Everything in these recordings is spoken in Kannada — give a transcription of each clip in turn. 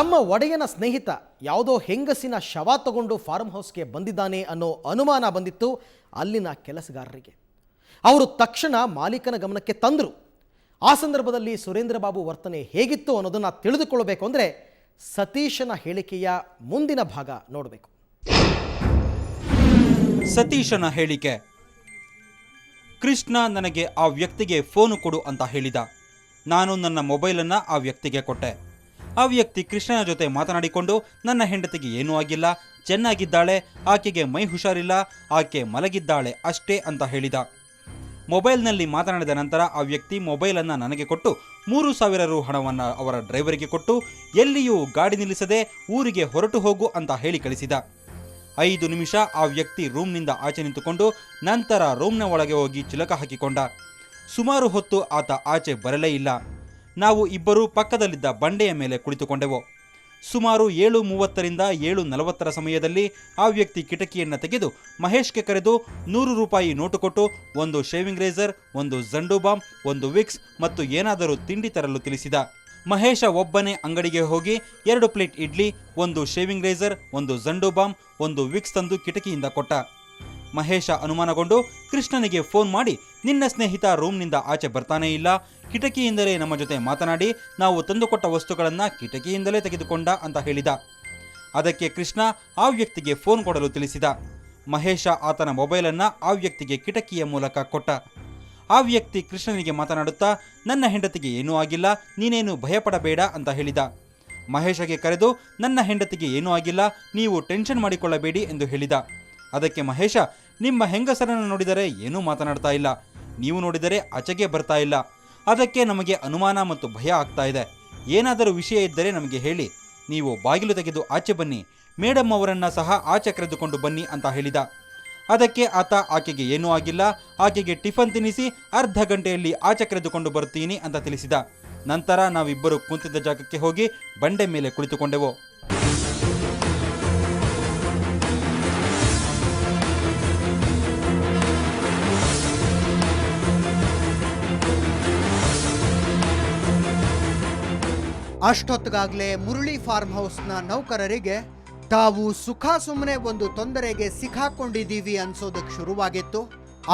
ತಮ್ಮ ಒಡೆಯನ ಸ್ನೇಹಿತ ಯಾವುದೋ ಹೆಂಗಸಿನ ಶವ ತಗೊಂಡು ಫಾರ್ಮ್ ಹೌಸ್ಗೆ ಬಂದಿದ್ದಾನೆ ಅನ್ನೋ ಅನುಮಾನ ಬಂದಿತ್ತು ಅಲ್ಲಿನ ಕೆಲಸಗಾರರಿಗೆ. ಅವರು ತಕ್ಷಣ ಮಾಲೀಕನ ಗಮನಕ್ಕೆ ತಂದರು. ಆ ಸಂದರ್ಭದಲ್ಲಿ ಸುರೇಂದ್ರ ಬಾಬು ವರ್ತನೆ ಹೇಗಿತ್ತು ಅನ್ನೋದನ್ನು ತಿಳಿದುಕೊಳ್ಳಬೇಕು ಅಂದರೆ ಸತೀಶನ ಹೇಳಿಕೆಯ ಮುಂದಿನ ಭಾಗ ನೋಡಬೇಕು. ಸತೀಶನ ಹೇಳಿಕೆ. ಕೃಷ್ಣ ನನಗೆ ಆ ವ್ಯಕ್ತಿಗೆ ಫೋನು ಕೊಡು ಅಂತ ಹೇಳಿದ. ನಾನು ನನ್ನ ಮೊಬೈಲನ್ನು ಆ ವ್ಯಕ್ತಿಗೆ ಕೊಟ್ಟೆ. ಆ ವ್ಯಕ್ತಿ ಕೃಷ್ಣನ ಜೊತೆ ಮಾತನಾಡಿಕೊಂಡು ನನ್ನ ಹೆಂಡತಿಗೆ ಏನೂ ಆಗಿಲ್ಲ, ಚೆನ್ನಾಗಿದ್ದಾಳೆ, ಆಕೆಗೆ ಮೈ ಹುಷಾರಿಲ್ಲ, ಆಕೆ ಮಲಗಿದ್ದಾಳೆ ಅಷ್ಟೇ ಅಂತ ಹೇಳಿದ. ಮೊಬೈಲ್ನಲ್ಲಿ ಮಾತನಾಡಿದ ನಂತರ ಆ ವ್ಯಕ್ತಿ ಮೊಬೈಲನ್ನು ನನಗೆ ಕೊಟ್ಟು 3,000 ರು ಹಣವನ್ನು ಅವರ ಡ್ರೈವರಿಗೆ ಕೊಟ್ಟು ಎಲ್ಲಿಯೂ ಗಾಡಿ ನಿಲ್ಲಿಸದೆ ಊರಿಗೆ ಹೊರಟು ಹೋಗು ಅಂತ ಹೇಳಿ ಕಳಿಸಿದ. 5 ನಿಮಿಷ ಆ ವ್ಯಕ್ತಿ ರೂಮ್ನಿಂದ ಆಚೆ ನಿಂತುಕೊಂಡು ನಂತರ ರೂಮ್ನ ಒಳಗೆ ಹೋಗಿ ಚಿಲಕ ಹಾಕಿಕೊಂಡ. ಸುಮಾರು ಹೊತ್ತು ಆತ ಆಚೆ ಬರಲೇ ಇಲ್ಲ. ನಾವು ಇಬ್ಬರೂ ಪಕ್ಕದಲ್ಲಿದ್ದ ಬಂಡೆಯ ಮೇಲೆ ಕುಳಿತುಕೊಂಡೆವು. ಸುಮಾರು 7:30ರಿಂದ 7:40 ಸಮಯದಲ್ಲಿ ಆ ವ್ಯಕ್ತಿ ಕಿಟಕಿಯನ್ನು ತೆಗೆದು ಮಹೇಶ್ಗೆ ಕರೆದು 100 ರೂಪಾಯಿ ನೋಟು ಕೊಟ್ಟು ಒಂದು ಶೇವಿಂಗ್ ರೇಸರ್, ಒಂದು ಜಂಡು ಬಾಂಬ್, ಒಂದು ವಿಕ್ಸ್ ಮತ್ತು ಏನಾದರೂ ತಿಂಡಿ ತರಲು ತಿಳಿಸಿದ. ಮಹೇಶ ಒಬ್ಬನೇ ಅಂಗಡಿಗೆ ಹೋಗಿ 2 ಪ್ಲೇಟ್ ಇಡ್ಲಿ, ಒಂದು ಶೇವಿಂಗ್ ರೇಸರ್, ಒಂದು ಜಂಡು ಬಾಂಬ್, ಒಂದು ವಿಕ್ಸ್ ತಂದು ಕಿಟಕಿಯಿಂದ ಕೊಟ್ಟ. ಮಹೇಶ ಅನುಮಾನಗೊಂಡು ಕೃಷ್ಣನಿಗೆ ಫೋನ್ ಮಾಡಿ, ನಿನ್ನ ಸ್ನೇಹಿತ ರೂಮ್ನಿಂದ ಆಚೆ ಬರ್ತಾನೇ ಇಲ್ಲ, ಕಿಟಕಿಯಿಂದಲೇ ನಮ್ಮ ಜೊತೆ ಮಾತನಾಡಿ ನಾವು ತಂದುಕೊಟ್ಟ ವಸ್ತುಗಳನ್ನು ಕಿಟಕಿಯಿಂದಲೇ ತೆಗೆದುಕೊಂಡ ಅಂತ ಹೇಳಿದ. ಅದಕ್ಕೆ ಕೃಷ್ಣ ಆ ವ್ಯಕ್ತಿಗೆ ಫೋನ್ ಕೊಡಲು ತಿಳಿಸಿದ. ಮಹೇಶ ಆತನ ಮೊಬೈಲನ್ನು ಆ ವ್ಯಕ್ತಿಗೆ ಕಿಟಕಿಯ ಮೂಲಕ ಕೊಟ್ಟ. ಆ ವ್ಯಕ್ತಿ ಕೃಷ್ಣನಿಗೆ ಮಾತನಾಡುತ್ತಾ, ನನ್ನ ಹೆಂಡತಿಗೆ ಏನೂ ಆಗಿಲ್ಲ, ನೀನೇನು ಭಯಪಡಬೇಡ ಅಂತ ಹೇಳಿದ. ಮಹೇಶಗೆ ಕರೆದು, ನನ್ನ ಹೆಂಡತಿಗೆ ಏನೂ ಆಗಿಲ್ಲ, ನೀವು ಟೆನ್ಷನ್ ಮಾಡಿಕೊಳ್ಳಬೇಡಿ ಎಂದು ಹೇಳಿದ. ಅದಕ್ಕೆ ಮಹೇಶ, ನಿಮ್ಮ ಹೆಂಗಸರನ್ನು ನೋಡಿದರೆ ಏನೂ ಮಾತನಾಡ್ತಾ ಇಲ್ಲ, ನೀವು ನೋಡಿದರೆ ಆಚೆಗೆ ಬರ್ತಾ ಇಲ್ಲ, ಅದಕ್ಕೆ ನಮಗೆ ಅನುಮಾನ ಮತ್ತು ಭಯ ಆಗ್ತಾ ಇದೆ. ಏನಾದರೂ ವಿಷಯ ಇದ್ದರೆ ನಮಗೆ ಹೇಳಿ, ನೀವು ಬಾಗಿಲು ತೆಗೆದು ಆಚೆ ಬನ್ನಿ, ಮೇಡಮ್ ಅವರನ್ನು ಸಹ ಆಚೆ ಕರೆದುಕೊಂಡು ಬನ್ನಿ ಅಂತ ಹೇಳಿದ. ಅದಕ್ಕೆ ಆತ ಆಕೆಗೆ ಏನೂ ಆಗಿಲ್ಲ, ಆಕೆಗೆ ಟಿಫನ್ ತಿನ್ನಿಸಿ ಅರ್ಧ ಗಂಟೆಯಲ್ಲಿ ಆಚೆ ಕರೆದುಕೊಂಡು ಬರ್ತೀನಿ ಅಂತ ತಿಳಿಸಿದ. ನಂತರ ನಾವಿಬ್ಬರು ಕುಂತಿದ್ದ ಜಾಗಕ್ಕೆ ಹೋಗಿ ಬಂಡೆ ಮೇಲೆ ಕುಳಿತುಕೊಂಡೆವು. ಅಷ್ಟೊತ್ತಿಗಾಗಲೇ ಮುರಳಿ ಫಾರ್ಮ್ ಹೌಸ್ನ ನೌಕರರಿಗೆ ತಾವು ಸುಖ ಸುಮ್ಮನೆ ಒಂದು ತೊಂದರೆಗೆ ಸಿಕ್ಕಾಕೊಂಡಿದ್ದೀವಿ ಅನ್ಸೋದಕ್ಕೆ ಶುರುವಾಗಿತ್ತು.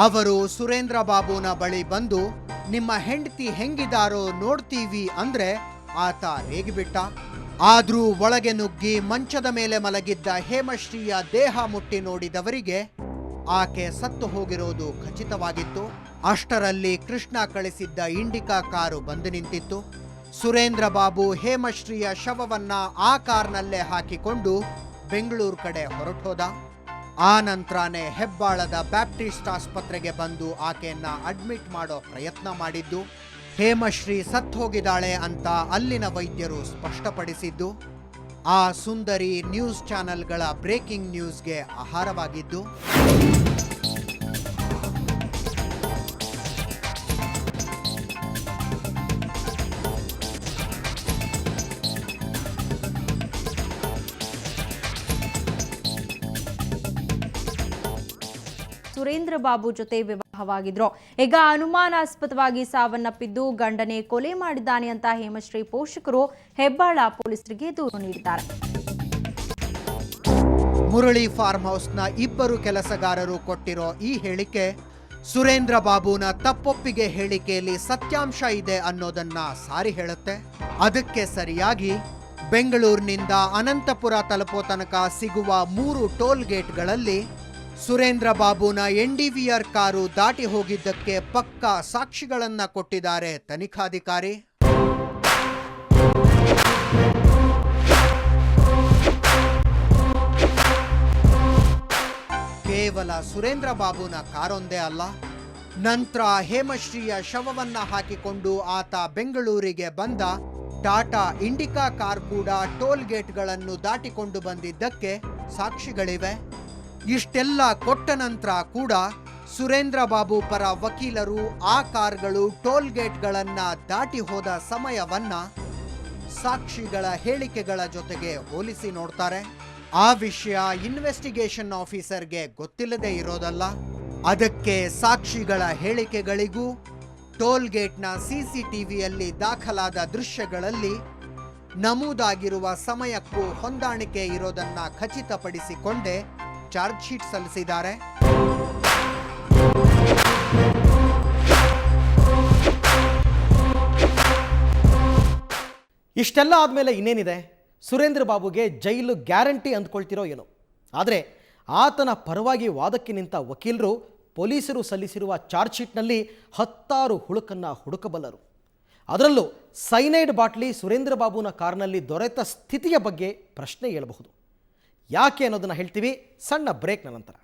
ಅವರು ಸುರೇಂದ್ರ ಬಾಬುನ ಬಳಿ ಬಂದು, ನಿಮ್ಮ ಹೆಂಡತಿ ಹೆಂಗಿದಾರೋ ನೋಡ್ತೀವಿ ಅಂದ್ರೆ ಆತ ರೇಗಿಬಿಟ್ಟ. ಆದ್ರೂ ಒಳಗೆ ನುಗ್ಗಿ ಮಂಚದ ಮೇಲೆ ಮಲಗಿದ್ದ ಹೇಮಶ್ರೀಯ ದೇಹ ಮುಟ್ಟಿ ನೋಡಿದವರಿಗೆ ಆಕೆ ಸತ್ತು ಹೋಗಿರೋದು ಖಚಿತವಾಗಿತ್ತು. ಅಷ್ಟರಲ್ಲಿ ಕೃಷ್ಣ ಕಳಿಸಿದ್ದ ಇಂಡಿಕಾ ಕಾರು ಬಂದು ನಿಂತಿತ್ತು. ಸುರೇಂದ್ರ ಬಾಬು ಹೇಮಶ್ರೀಯ ಶವವನ್ನ ಆ ಕಾರ್ನಲ್ಲೇ ಹಾಕಿಕೊಂಡು ಬೆಂಗಳೂರು ಕಡೆ ಹೊರಟೋದ. ಆ ನಂತರನೇ ಹೆಬ್ಬಾಳದ ಬ್ಯಾಪ್ಟಿಸ್ಟ್ ಆಸ್ಪತ್ರೆಗೆ ಬಂದು ಆಕೆಯನ್ನ ಅಡ್ಮಿಟ್ ಮಾಡೋ ಪ್ರಯತ್ನ ಮಾಡಿದ್ದು. ಹೇಮಶ್ರೀ ಸತ್ತು ಹೋಗಿದ್ದಾಳೆ ಅಂತ ಅಲ್ಲಿನ ವೈದ್ಯರು ಸ್ಪಷ್ಟಪಡಿಸಿದ್ದು ಆ ಸುಂದರಿ ನ್ಯೂಸ್ ಚಾನೆಲ್ಗಳ ಬ್ರೇಕಿಂಗ್ ನ್ಯೂಸ್ಗೆ ಆಹಾರವಾಗಿದ್ದು. ಸುರೇಂದ್ರ ಬಾಬು ಜೊತೆ ವಿವಾಹವಾಗಿದ್ರು. ಈಗ ಅನುಮಾನಾಸ್ಪದವಾಗಿ ಸಾವನ್ನಪ್ಪಿದ್ದು ಗಂಡನೇ ಕೊಲೆ ಮಾಡಿದ್ದಾನೆ ಅಂತ ಹೇಮಶ್ರೀ ಪೋಷಕರು ಹೆಬ್ಬಾಳ ಪೊಲೀಸರಿಗೆ ದೂರು ನೀಡಿದ್ದಾರೆ. ಮುರಳಿ ಫಾರ್ಮ್ ಹೌಸ್ನ ಇಬ್ಬರು ಕೆಲಸಗಾರರು ಕೊಟ್ಟಿರೋ ಈ ಹೇಳಿಕೆ ಸುರೇಂದ್ರ ಬಾಬುನ ತಪ್ಪೊಪ್ಪಿಗೆ ಹೇಳಿಕೆಯಲ್ಲಿ ಸತ್ಯಾಂಶ ಇದೆ ಅನ್ನೋದನ್ನ ಸಾರಿ ಹೇಳುತ್ತೆ. ಅದಕ್ಕೆ ಸರಿಯಾಗಿ ಬೆಂಗಳೂರಿನಿಂದ ಅನಂತಪುರ ತಲುಪೋ ತನಕ ಸಿಗುವ 3 ಟೋಲ್ ಗೇಟ್ಗಳಲ್ಲಿ ಸುರೇಂದ್ರ ಬಾಬುನ NDVR ಕಾರು ದಾಟಿ ಹೋಗಿದ್ದಕ್ಕೆ ಪಕ್ಕಾ ಸಾಕ್ಷಿಗಳನ್ನ ಕೊಟ್ಟಿದ್ದಾರೆ ತನಿಖಾಧಿಕಾರಿ. ಕೇವಲ ಸುರೇಂದ್ರ ಬಾಬುನ ಕಾರೊಂದೇ ಅಲ್ಲ, ನಂತರ ಹೇಮಶ್ರೀಯ ಶವವನ್ನ ಹಾಕಿಕೊಂಡು ಆತ ಬೆಂಗಳೂರಿಗೆ ಬಂದ ಟಾಟಾ ಇಂಡಿಕಾ ಕಾರ್ ಕೂಡ ಟೋಲ್ ಗೇಟ್ಗಳನ್ನು ದಾಟಿಕೊಂಡು ಬಂದಿದ್ದಕ್ಕೆ ಸಾಕ್ಷಿಗಳಿವೆ. ಇಷ್ಟೆಲ್ಲ ಕೊಟ್ಟ ನಂತರ ಕೂಡ ಸುರೇಂದ್ರ ಬಾಬು ಪರ ವಕೀಲರು ಆ ಕಾರ್ಗಳು ಟೋಲ್ ಗೇಟ್ಗಳನ್ನ ದಾಟಿ ಹೋದ ಸಮಯವನ್ನ ಸಾಕ್ಷಿಗಳ ಹೇಳಿಕೆಗಳ ಜೊತೆಗೆ ಹೋಲಿಸಿ ನೋಡ್ತಾರೆ. ಆ ವಿಷಯ ಇನ್ವೆಸ್ಟಿಗೇಷನ್ ಆಫೀಸರ್ಗೆ ಗೊತ್ತಿಲ್ಲದೆ ಇರೋದಲ್ಲ. ಅದಕ್ಕೆ ಸಾಕ್ಷಿಗಳ ಹೇಳಿಕೆಗಳಿಗೂ ಟೋಲ್ ಗೇಟ್ನ CCTVಯಲ್ಲಿ ದಾಖಲಾದ ದೃಶ್ಯಗಳಲ್ಲಿ ನಮೂದಾಗಿರುವ ಸಮಯಕ್ಕೂ ಹೊಂದಾಣಿಕೆ ಇರೋದನ್ನ ಖಚಿತಪಡಿಸಿಕೊಂಡೇ ಚಾರ್ಜ್ ಶೀಟ್ ಸಲ್ಲಿಸಿದ್ದಾರೆ. ಇಷ್ಟೆಲ್ಲ ಆದಮೇಲೆ ಇನ್ನೇನಿದೆ? ಸುರೇಂದ್ರ ಬಾಬುಗೆ ಜೈಲು ಗ್ಯಾರಂಟಿ ಅಂದ್ಕೊಳ್ತಿರೋ ಏನೋ. ಆದರೆ ಆತನ ಪರವಾಗಿ ವಾದಕ್ಕೆ ನಿಂತ ವಕೀಲರು ಪೊಲೀಸರು ಸಲ್ಲಿಸಿರುವ ಚಾರ್ಜ್ ಶೀಟ್ನಲ್ಲಿ 10 ಹುಳುಕನ್ನು ಹುಡುಕಬಲ್ಲರು. ಅದರಲ್ಲೂ ಸೈನೈಡ್ ಬಾಟ್ಲಿ ಸುರೇಂದ್ರ ಬಾಬುನ ಕಾರ್ನಲ್ಲಿ ದೊರೆತ ಸ್ಥಿತಿಯ ಬಗ್ಗೆ ಪ್ರಶ್ನೆ ಏಳಬಹುದು. ಯಾಕೆ ಅನ್ನೋದನ್ನು ಹೇಳ್ತೀವಿ ಸಣ್ಣ ಬ್ರೇಕ್ನ ನಂತರ.